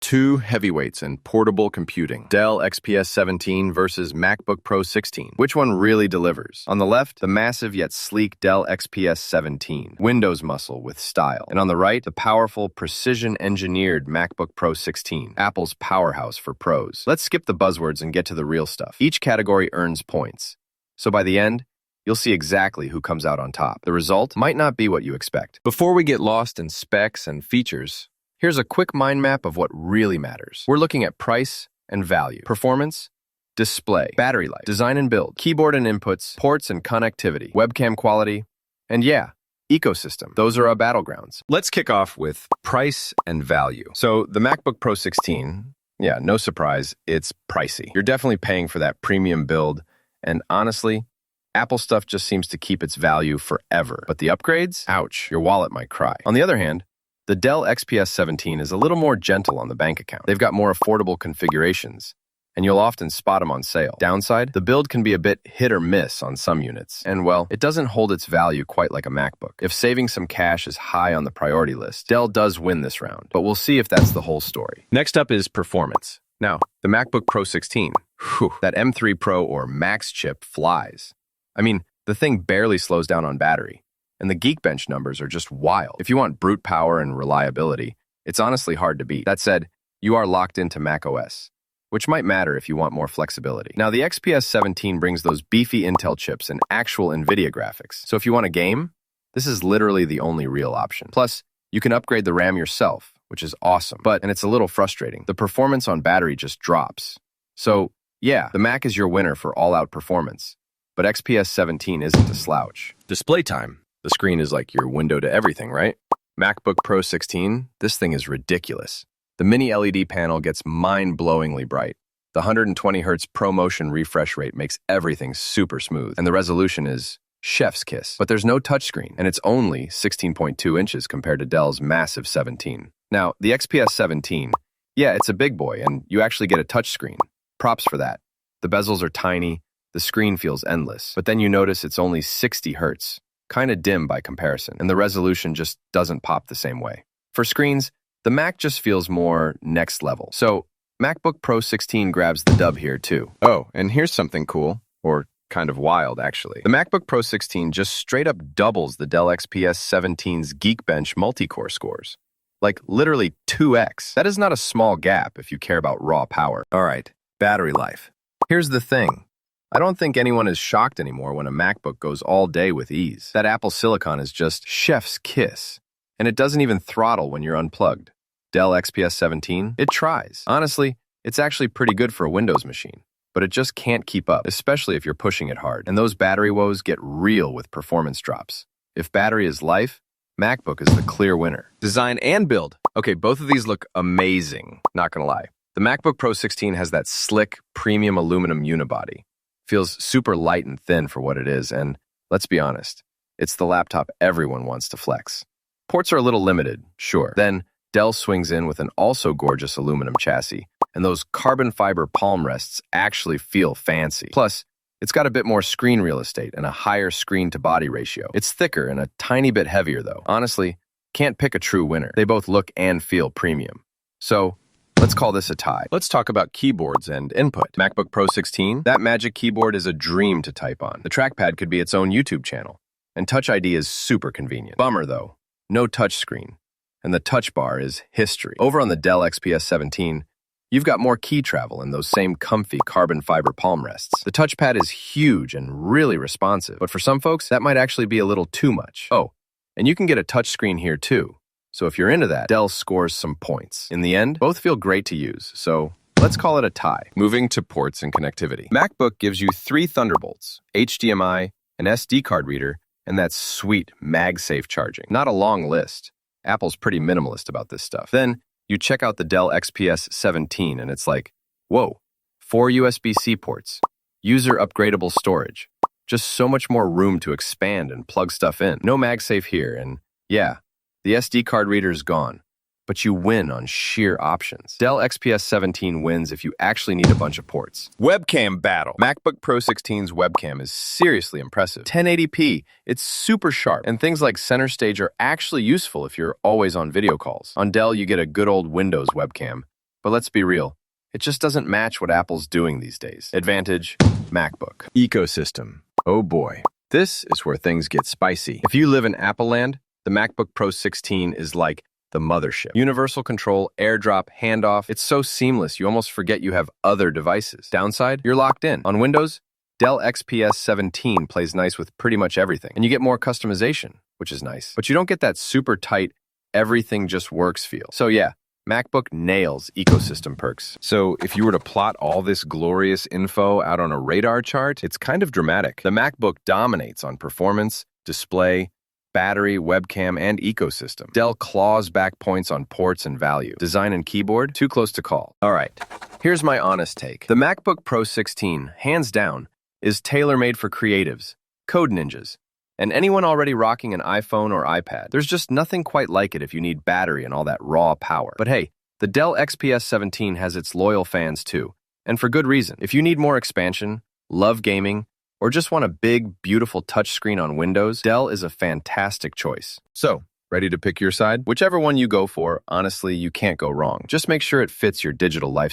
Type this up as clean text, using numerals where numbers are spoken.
Two heavyweights in portable computing. Dell XPS 17 versus MacBook Pro 16. Which one really delivers? On the left, the massive yet sleek Dell XPS 17. Windows muscle with style. And on the right, the powerful, precision-engineered MacBook Pro 16. Apple's powerhouse for pros. Let's skip the buzzwords and get to the real stuff. Each category earns points. So by the end, you'll see exactly who comes out on top. The result might not be what you expect. Before we get lost in specs and features, here's a quick mind map of what really matters. We're looking at price and value, performance, display, battery life, design and build, keyboard and inputs, ports and connectivity, webcam quality, and yeah, ecosystem. Those are our battlegrounds. Let's kick off with price and value. So the MacBook Pro 16, yeah, no surprise, it's pricey. You're definitely paying for that premium build, and honestly, Apple stuff just seems to keep its value forever. But the upgrades? Ouch, your wallet might cry. On the other hand, the Dell XPS 17 is a little more gentle on the bank account. They've got more affordable configurations, and you'll often spot them on sale. Downside, the build can be a bit hit or miss on some units. And well, it doesn't hold its value quite like a MacBook. If saving some cash is high on the priority list, Dell does win this round. But we'll see if that's the whole story. Next up is performance. Now, the MacBook Pro 16, that M3 Pro or Max chip flies. I mean, the thing barely slows down on battery. And the Geekbench numbers are just wild. If you want brute power and reliability, it's honestly hard to beat. That said, you are locked into macOS, which might matter if you want more flexibility. Now, the XPS 17 brings those beefy Intel chips and actual NVIDIA graphics. So if you want a game, this is literally the only real option. Plus, you can upgrade the RAM yourself, which is awesome. And it's a little frustrating, the performance on battery just drops. So yeah, the Mac is your winner for all-out performance, but XPS 17 isn't a slouch. Display time. The screen is like your window to everything, right? MacBook Pro 16, this thing is ridiculous. The mini LED panel gets mind-blowingly bright. The 120 Hz ProMotion refresh rate makes everything super smooth, and the resolution is chef's kiss. But there's no touchscreen, and it's only 16.2 inches compared to Dell's massive 17. Now, the XPS 17, yeah, it's a big boy, and you actually get a touchscreen. Props for that. The bezels are tiny, the screen feels endless, but then you notice it's only 60 Hz. Kind of dim by comparison, and the resolution just doesn't pop the same way. For screens, the Mac just feels more next level. So, MacBook Pro 16 grabs the dub here too. Oh, and here's something cool, or kind of wild actually. The MacBook Pro 16 just straight up doubles the Dell XPS 17's Geekbench multi-core scores. Like literally 2x. That is not a small gap if you care about raw power. All right, battery life. Here's the thing. I don't think anyone is shocked anymore when a MacBook goes all day with ease. That Apple Silicon is just chef's kiss, and it doesn't even throttle when you're unplugged. Dell XPS 17, it tries. Honestly, it's actually pretty good for a Windows machine, but it just can't keep up, especially if you're pushing it hard. And those battery woes get real with performance drops. If battery is life, MacBook is the clear winner. Design and build. Okay, both of these look amazing, not gonna lie. The MacBook Pro 16 has that slick, premium aluminum unibody. Feels super light and thin for what it is, and let's be honest, it's the laptop everyone wants to flex. Ports are a little limited, sure. Then Dell swings in with an also gorgeous aluminum chassis, and those carbon fiber palm rests actually feel fancy. Plus, it's got a bit more screen real estate and a higher screen-to-body ratio. It's thicker and a tiny bit heavier, though. Honestly, can't pick a true winner. They both look and feel premium. So, let's call this a tie. Let's talk about keyboards and input. MacBook Pro 16, that Magic Keyboard is a dream to type on. The trackpad could be its own YouTube channel. And Touch ID is super convenient. Bummer though, no touchscreen. And the touch bar is history. Over on the Dell XPS 17, you've got more key travel and those same comfy carbon fiber palm rests. The touchpad is huge and really responsive, but for some folks, that might actually be a little too much. Oh, and you can get a touchscreen here too. So if you're into that, Dell scores some points. In the end, both feel great to use, so let's call it a tie. Moving to ports and connectivity. MacBook gives you 3 Thunderbolts, HDMI, an SD card reader, and that sweet MagSafe charging. Not a long list. Apple's pretty minimalist about this stuff. Then you check out the Dell XPS 17, and it's like, whoa, 4 USB-C ports, user upgradable storage, just so much more room to expand and plug stuff in. No MagSafe here, and yeah, the SD card reader is gone, but you win on sheer options. Dell XPS 17 wins if you actually need a bunch of ports. Webcam battle. MacBook Pro 16's webcam is seriously impressive. 1080p, it's super sharp, and things like center stage are actually useful if you're always on video calls. On Dell, you get a good old Windows webcam, But let's be real, it just doesn't match what Apple's doing these days. Advantage, MacBook. Ecosystem. Oh boy. This is where things get spicy. If you live in Apple land, the MacBook Pro 16 is like the mothership. Universal control, AirDrop, handoff. It's so seamless, you almost forget you have other devices. Downside, you're locked in. On Windows, Dell XPS 17 plays nice with pretty much everything. And you get more customization, which is nice. But you don't get that super tight, everything just works feel. So yeah, MacBook nails ecosystem perks. So if you were to plot all this glorious info out on a radar chart, it's kind of dramatic. The MacBook dominates on performance, display, battery, webcam, and ecosystem. Dell claws back points on ports and value. Design and keyboard, too close to call. All right, here's my honest take. The MacBook Pro 16, hands down, is tailor-made for creatives, code ninjas, and anyone already rocking an iPhone or iPad. There's just nothing quite like it if you need battery and all that raw power. But hey, the Dell XPS 17 has its loyal fans too, and for good reason. If you need more expansion, love gaming, or just want a big, beautiful touchscreen on Windows, Dell is a fantastic choice. So, ready to pick your side? Whichever one you go for, honestly, you can't go wrong. Just make sure it fits your digital lifestyle.